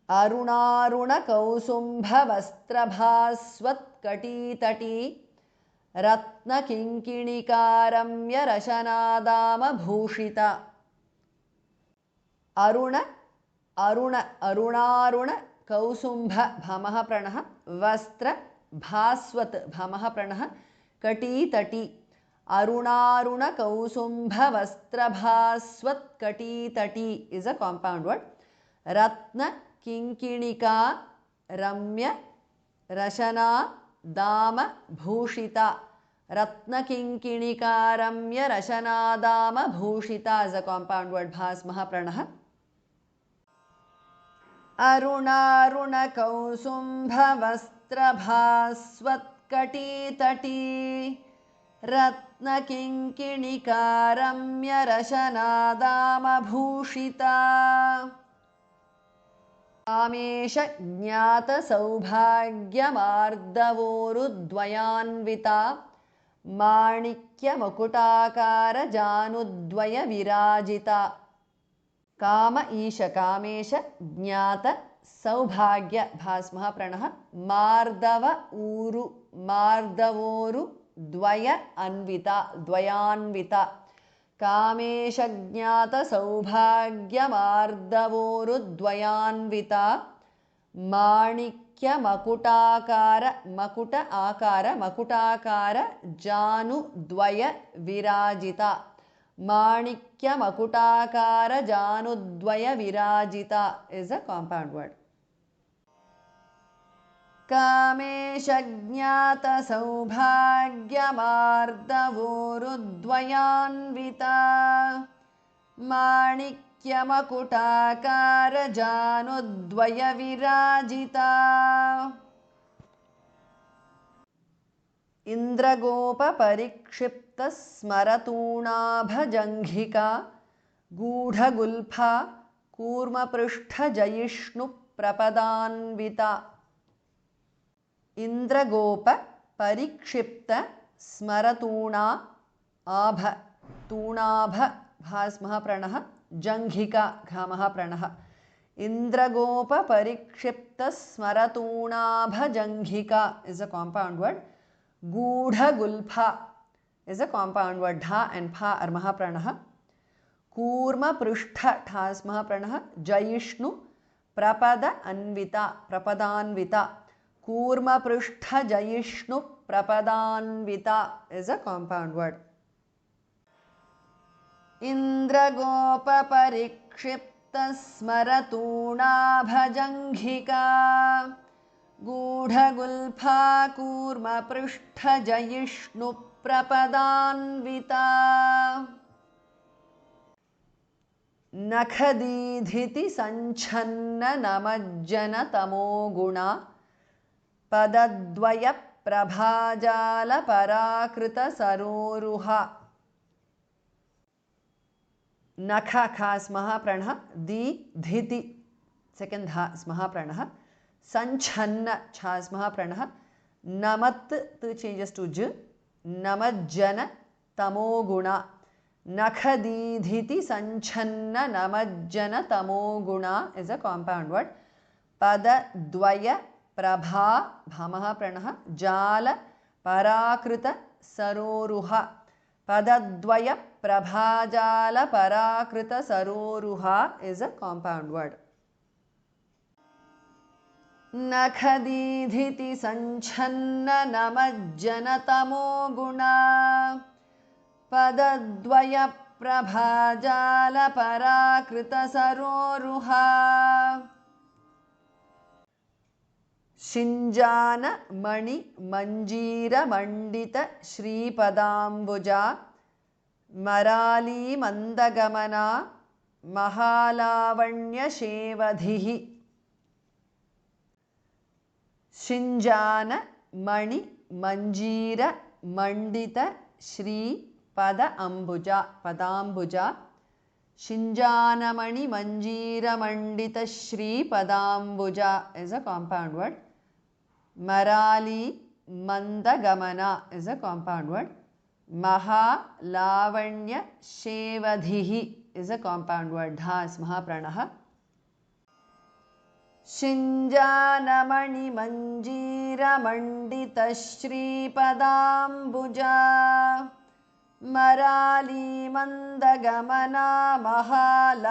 अरुणारुणकौसुम्भवस्त्रभास्वत्कटीतटी रत्नकिङ्किणिकारम्यरशनादामभूषिता अरुणारुण कौसुम्भ भमः प्रणः वस्त्र भास्वत् भमः प्रणः कटीतटी अरुणारुण कौसुम्भ वस्त्रभास्वत् कटीतटी is a compound word. रत्न किङ्किणिका रम्य रशना दाम भूषिता रत्न किङ्किणिका रम्य रशना दाम भूषिता is a compound word. भास्मः प्रणः अरुणारुण कौसुम्भ वस्त्रभास्वत्कटीतटी रत्न किङ्किणिका रम्य रशना दाम भूषिता कामेश ज्ञात सौभाग्यमार्दवोरुद्वयान्विता माणिक्य मकुटाकार जानुद्वय विराजिता काम ईश कामेश ज्ञात सौभाग्य भास्मः प्रणः मार्दव ऊरु मार्दवोरु द्वय अन्विता द्वयान्विता कामेश ज्ञात सौभाग्य मार्दवोरु द्वयान्विता माणिक्य मकुटाकार मकुट आकार मकुटाकार जानु द्वय विराजिता माणिक्य मकुटाकार जानुद्वय विराजिता is a compound word. Kamesh ज्ञात सौभाग्यमार्दवोरुद्वयान्विता माणिक्य मकुटाकार जानुद्वय विराजिता इंद्रगोप परिक्षिप्त स्मरतूणाभजङ्घिका गूढगुल्फा कूर्मपृष्ठ जयिष्णु प्रपदान्विता इंद्रगोप परिक्षिप्त स्मरतूणा आभ तूणाभ भास्मः प्रणः जङ्घिका घामः प्रणः इंद्रगोप परिक्षिप्त स्मरतूणाभजङ्घिका is a compound word. गूढगुल्फा is a compound word. Dha and pha are mahapranah. Kurma prushtha thasmah pranah. Jayishnu prapada anvita prapadanvita. Kurma prushtha jayishnu prapadanvita is a compound word. Indragopa parikshipta smaratuna bhajanghika गूढगुल्फा कूर्म पृष्ठ जयिष्णु प्रपदान्विता नखदीधिति संच्छन्न नमज्जन तमोगुणा पदद्वय प्रभाजाल पराकृत सरोरुहा नख खा स्मः प्रणः दी धिति second धा स्मः प्रणः संच्छन्न छा स्मः प्रणः नमत् changes to j नमज्जन तमोगुणा नखदीधिति संच्छन्न नमज्जन तमोगुणा is a compound word. पदद्वय प्रभा भमः प्रणः जाल पराकृत सरोरुह पदद्वय प्रभाजाल पराकृत सरोरुह is a compound word. नखदीधिति संच्छन्न नमज्जन तमोगुणा पदद्वय प्रभाजाल पराकृत सरोरुहा शिञ्जान मणि मंजीर मंडित श्रीपदाम्बुजा मराली मंदगमना महालावण्य शेवधिः शिञ्जान मणि मंजीर मंडित श्री पद अंबुजा पदाम्बुजा शिञ्जानमणि मंजीर मंडित Shri पदाम्बुजा is a compound word. मराली मंदगमना is a compound word. महालावण्य शेवधिः is a compound word. धा स्मः प्रणः शिञ्जानमणिमञ्जीरमण्डितश्रीपदाम्बुजा मरालीमन्दगमना महालावण्यशेवधिः